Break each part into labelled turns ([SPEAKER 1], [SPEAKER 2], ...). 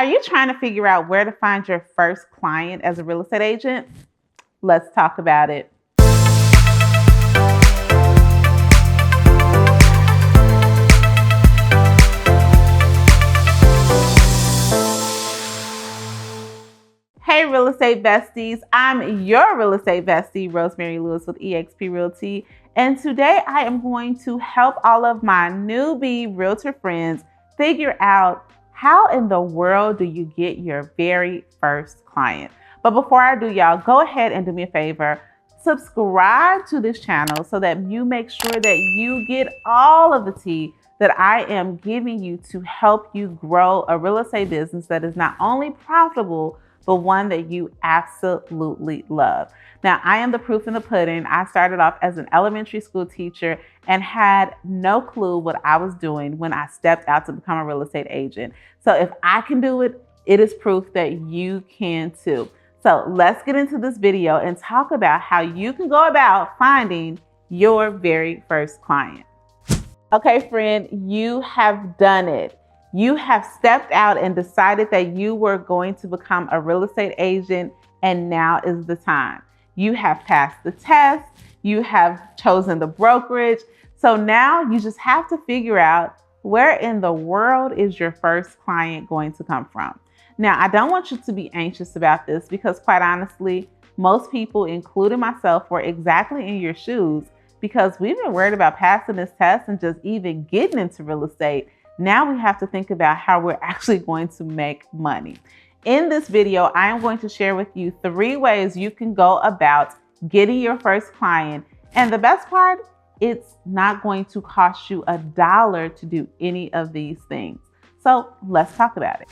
[SPEAKER 1] Are you trying to figure out where to find your first client as a real estate agent? Let's talk about it. Hey, real estate besties. I'm your real estate bestie, Rosemary Lewis with eXp Realty. And today I am going to help all of my newbie realtor friends figure out how in the world do you get your very first client. But before I do, y'all, go ahead and do me a favor. Subscribe to this channel so that you make sure that you get all of the tea that I am giving you to help you grow a real estate business that is not only profitable, but one that you absolutely love. Now, I am the proof in the pudding. I started off as an elementary school teacher and had no clue what I was doing when I stepped out to become a real estate agent. So if I can do it, it is proof that you can too. So let's get into this video and talk about how you can go about finding your very first client. Okay, friend, you have done it. You have stepped out and decided that you were going to become a real estate agent, and now is the time. You have passed the test. You have chosen the brokerage. So now you just have to figure out where in the world is your first client going to come from. Now, I don't want you to be anxious about this because quite honestly, most people, including myself, were exactly in your shoes because we've been worried about passing this test and just even getting into real estate. Now we have to think about how we're actually going to make money. In this video, I am going to share with you 3 ways you can go about getting your first client. And the best part, it's not going to cost you $1 to do any of these things. So let's talk about it.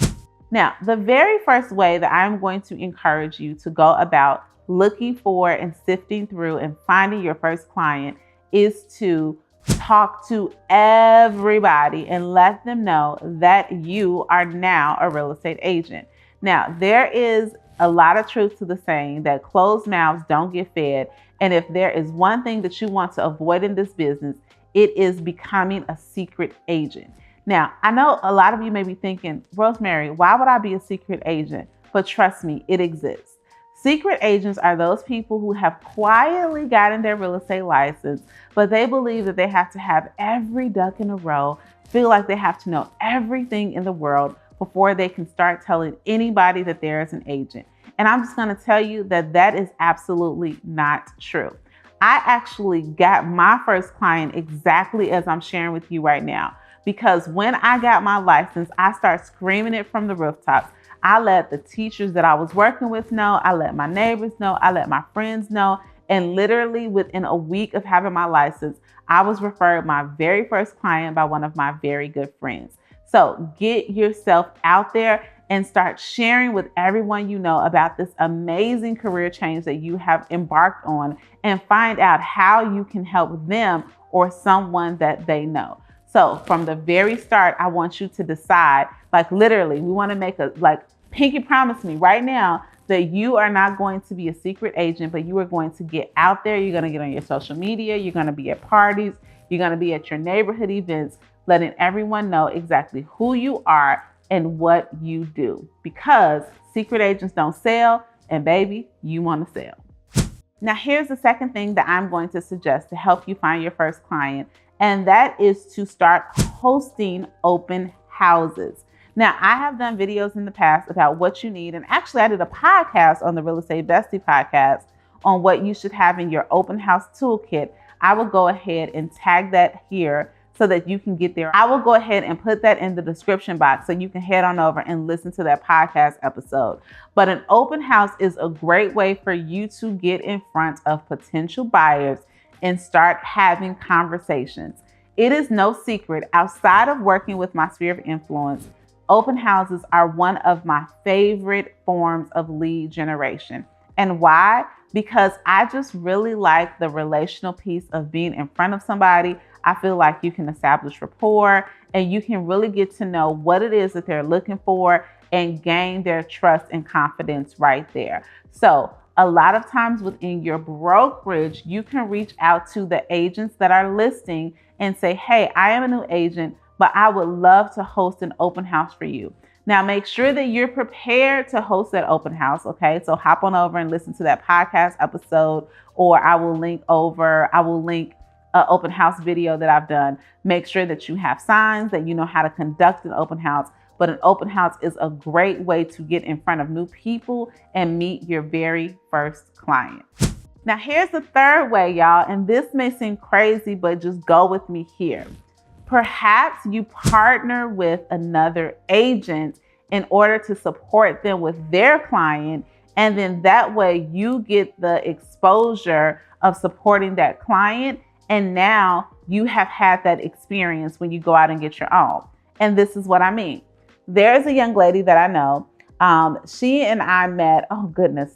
[SPEAKER 1] Now, the very first way that I'm going to encourage you to go about looking for and sifting through and finding your first client is to talk to everybody and let them know that you are now a real estate agent. Now, there is a lot of truth to the saying that closed mouths don't get fed. And if there is one thing that you want to avoid in this business, it is becoming a secret agent. Now, I know a lot of you may be thinking, Rosemary, why would I be a secret agent? But trust me, it exists. Secret agents are those people who have quietly gotten their real estate license, but they believe that they have to have every duck in a row, feel like they have to know everything in the world before they can start telling anybody that there is an agent. And I'm just going to tell you that that is absolutely not true. I actually got my first client exactly as I'm sharing with you right now, because when I got my license, I started screaming it from the rooftops. I let the teachers that I was working with know, I let my neighbors know, I let my friends know, and literally within a week of having my license, I was referred my very first client by one of my very good friends. So get yourself out there and start sharing with everyone you know about this amazing career change that you have embarked on and find out how you can help them or someone that they know. So from the very start, I want you to decide, like literally, we want to make a, like, pinky promise me right now that you are not going to be a secret agent, but you are going to get out there. You're going to get on your social media. You're going to be at parties. You're going to be at your neighborhood events, letting everyone know exactly who you are and what you do, because secret agents don't sell, and baby, you want to sell. Now, here's the second thing that I'm going to suggest to help you find your first client, and that is to start hosting open houses. Now, I have done videos in the past about what you need, and actually I did a podcast on the Real Estate Bestie podcast on what you should have in your open house toolkit. I will go ahead and tag that here so that you can get there. I will go ahead and put that in the description box so you can head on over and listen to that podcast episode. But an open house is a great way for you to get in front of potential buyers and start having conversations. It is no secret, outside of working with my sphere of influence, open houses are one of my favorite forms of lead generation. And why? Because I just really like the relational piece of being in front of somebody. I feel like you can establish rapport and you can really get to know what it is that they're looking for and gain their trust and confidence right there. So a lot of times within your brokerage, you can reach out to the agents that are listing and say, hey, I am a new agent, but I would love to host an open house for you. Now, make sure that you're prepared to host that open house, okay? So hop on over and listen to that podcast episode, or I will link an open house video that I've done. Make sure that you have signs, that you know how to conduct an open house. But an open house is a great way to get in front of new people and meet your very first client. Now, here's the third way, y'all, and this may seem crazy, but just go with me here. Perhaps you partner with another agent in order to support them with their client, and then that way you get the exposure of supporting that client, and now you have had that experience when you go out and get your own. And this is what I mean. There's a young lady that I know. She and I met,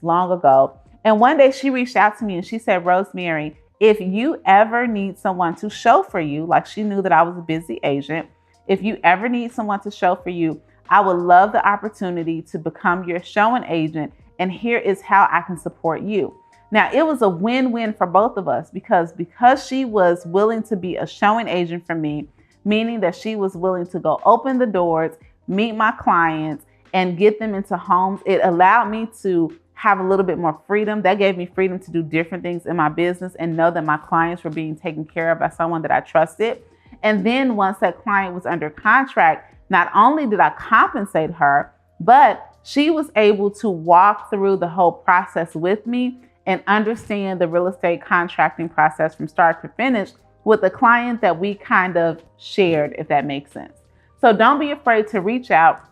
[SPEAKER 1] long ago. And one day she reached out to me and she said, Rosemary, if you ever need someone to show for you, like she knew that I was a busy agent, if you ever need someone to show for you, I would love the opportunity to become your showing agent. And here is how I can support you. Now, it was a win-win for both of us because she was willing to be a showing agent for me, meaning that she was willing to go open the doors, meet my clients, and get them into homes. It allowed me to have a little bit more freedom. That gave me freedom to do different things in my business and know that my clients were being taken care of by someone that I trusted. And then once that client was under contract, not only did I compensate her, but she was able to walk through the whole process with me and understand the real estate contracting process from start to finish with a client that we kind of shared, if that makes sense. So don't be afraid to reach out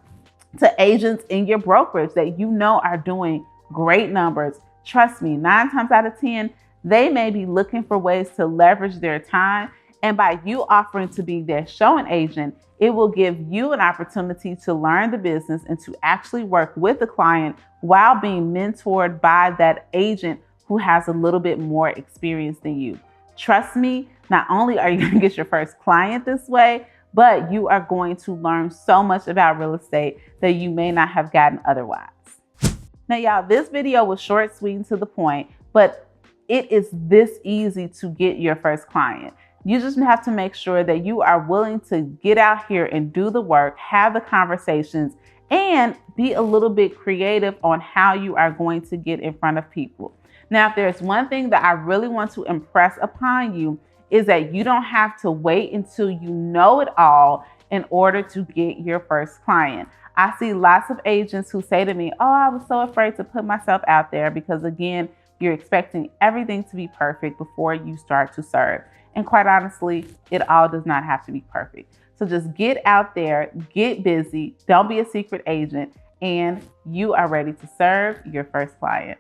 [SPEAKER 1] to agents in your brokerage that you know are doing great numbers. Trust me, 9 times out of 10, they may be looking for ways to leverage their time. And by you offering to be their showing agent, it will give you an opportunity to learn the business and to actually work with the client while being mentored by that agent who has a little bit more experience than you. Trust me, not only are you going to get your first client this way, but you are going to learn so much about real estate that you may not have gotten otherwise. Now, y'all, this video was short, sweet, and to the point, but it is this easy to get your first client. You just have to make sure that you are willing to get out here and do the work, have the conversations, and be a little bit creative on how you are going to get in front of people. Now, if there's one thing that I really want to impress upon you is that you don't have to wait until you know it all in order to get your first client. I see lots of agents who say to me, I was so afraid to put myself out there because, again, you're expecting everything to be perfect before you start to serve. And quite honestly, it all does not have to be perfect. So just get out there, get busy, don't be a secret agent, and you are ready to serve your first client.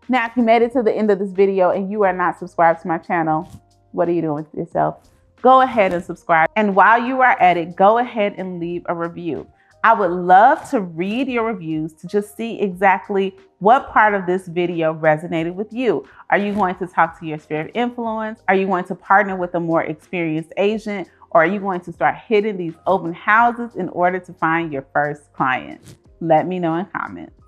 [SPEAKER 1] Now, if you made it to the end of this video and you are not subscribed to my channel, what are you doing with yourself? Go ahead and subscribe. And while you are at it, go ahead and leave a review. I would love to read your reviews to just see exactly what part of this video resonated with you. Are you going to talk to your sphere of influence? Are you going to partner with a more experienced agent? Or are you going to start hitting these open houses in order to find your first client? Let me know in comments.